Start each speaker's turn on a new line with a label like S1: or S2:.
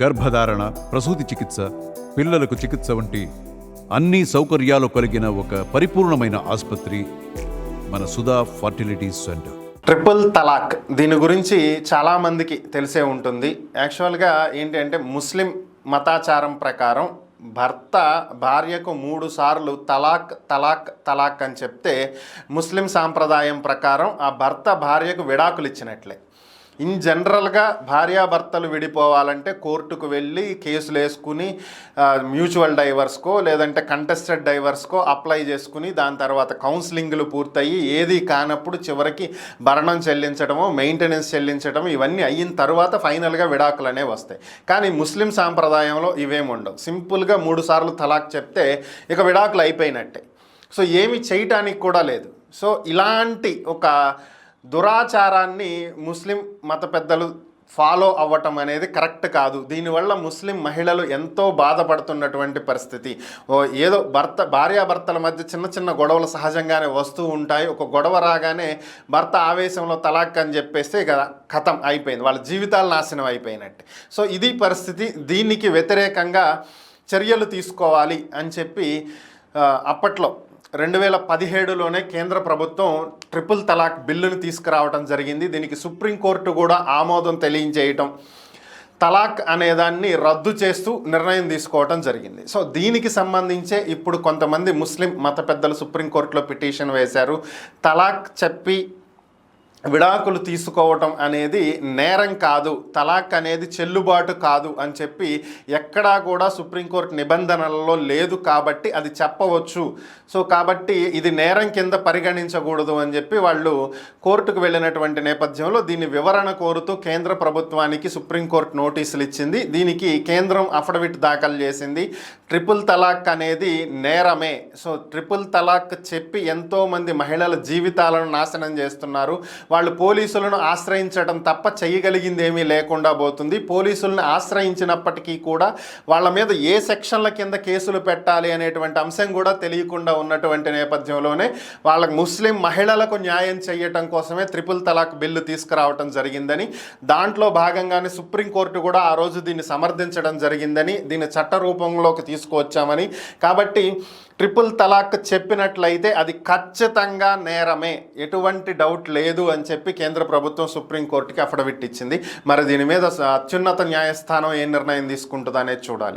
S1: గర్భధారణ, ప్రసూతి చికిత్స, పిల్లలకు చికిత్స వంటి అన్ని సౌకర్యాలు కలిగిన ఒక పరిపూర్ణమైన ఆసుపత్రి మన సుధా ఫర్టిలిటీ సెంటర్.
S2: ట్రిపుల్ తలాక్ దీని గురించి చాలామందికి తెలిసే ఉంటుంది. యాక్చువల్గా ఏంటి అంటే ముస్లిం మతాచారం ప్రకారం భర్త భార్యకు 3 సార్లు తలాక్ తలాక్ తలాక్ అని చెప్తే ముస్లిం సాంప్రదాయం ప్రకారం ఆ భర్త భార్యకు విడాకులు ఇచ్చినట్లే. ఇన్ జనరల్గా భార్యాభర్తలు విడిపోవాలంటే కోర్టుకు వెళ్ళి కేసులు వేసుకుని మ్యూచువల్ డైవర్స్కో లేదంటే కంటెస్టెడ్ డైవర్స్కో అప్లై చేసుకుని దాని తర్వాత కౌన్సిలింగ్లు పూర్తయ్యి ఏది కానప్పుడు చివరికి భరణం చెల్లించడమో మెయింటెనెన్స్ చెల్లించడం ఇవన్నీ అయిన తర్వాత ఫైనల్గా విడాకులు అనేవి వస్తాయి. కానీ ముస్లిం సాంప్రదాయంలో ఇవేమి ఉండవు. సింపుల్గా 3 సార్లు తలాక్ చెప్తే ఇక విడాకులు అయిపోయినట్టే. సో ఏమి చేయటానికి కూడా లేదు. సో ఇలాంటి ఒక దురాచారాన్ని ముస్లిం మత పెద్దలు ఫాలో అవ్వటం అనేది కరెక్ట్ కాదు. దీనివల్ల ముస్లిం మహిళలు ఎంతో బాధపడుతున్నటువంటి పరిస్థితి. ఏదో భార్యాభర్తల మధ్య చిన్న చిన్న గొడవలు సహజంగానే వస్తూ ఉంటాయి. ఒక గొడవ రాగానే భర్త ఆవేశంలో తలాక్ అని చెప్పేస్తే కథం అయిపోయింది, వాళ్ళ జీవితాలు నాశనం అయిపోయినట్టు. సో ఇది పరిస్థితి. దీనికి వ్యతిరేకంగా చర్యలు తీసుకోవాలి అని చెప్పి అప్పట్లో 2017లోనే కేంద్ర ప్రభుత్వం ట్రిపుల్ తలాక్ బిల్లును తీసుకురావడం జరిగింది. దీనికి సుప్రీంకోర్టు కూడా ఆమోదం తెలియజేయటం, తలాక్ అనేదాన్ని రద్దు చేస్తూ నిర్ణయం తీసుకోవటం జరిగింది. సో దీనికి సంబంధించే ఇప్పుడు కొంతమంది ముస్లిం మత పెద్దలు సుప్రీంకోర్టులో పిటిషన్ వేశారు. తలాక్ చెప్పి విడాకులు తీసుకోవటం అనేది నేరం కాదు, తలాక్ అనేది చెల్లుబాటు కాదు అని చెప్పి ఎక్కడా కూడా సుప్రీంకోర్టు నిబంధనలలో లేదు కాబట్టి అది చెప్పవచ్చు. సో కాబట్టి ఇది నేరం కింద పరిగణించకూడదు అని చెప్పి వాళ్ళు కోర్టుకు వెళ్ళినటువంటి నేపథ్యంలో దీన్ని వివరణ కోరుతూ కేంద్ర ప్రభుత్వానికి సుప్రీంకోర్టు నోటీసులు ఇచ్చింది. దీనికి కేంద్రం అఫిడవిట్ దాఖలు చేసింది. ట్రిపుల్ తలాక్ అనేది నేరమే. సో ట్రిపుల్ తలాక్ చెప్పి ఎంతోమంది మహిళల జీవితాలను నాశనం చేస్తున్నారు. వాళ్ళు పోలీసులను ఆశ్రయించడం తప్ప చేయగలిగింది ఏమీ లేకుండా పోతుంది. పోలీసులను ఆశ్రయించినప్పటికీ కూడా వాళ్ళ మీద ఏ సెక్షన్ల కింద కేసులు పెట్టాలి అనేటువంటి అంశం కూడా తెలియకుండా ఉన్నటువంటి నేపథ్యంలోనే వాళ్ళకు ముస్లిం మహిళలకు న్యాయం చేయటం కోసమే ట్రిపుల్ తలాక్ బిల్లు తీసుకురావటం జరిగిందని, దాంట్లో భాగంగానే సుప్రీంకోర్టు కూడా ఆ రోజు దీన్ని సమర్థించడం జరిగిందని, దీన్ని చట్ట రూపంలోకి తీసుకువచ్చామని. కాబట్టి ట్రిపుల్ తలాక్ చెప్పినట్లయితే అది ఖచ్చితంగా నేరమే, ఎటువంటి డౌట్ లేదు అని చెప్పి కేంద్ర ప్రభుత్వం సుప్రీంకోర్టుకి అఫిడవిట్ ఇచ్చింది. మరి దీని మీద అత్యున్నత న్యాయస్థానం ఏ నిర్ణయం తీసుకుంటుందనేది చూడాలి.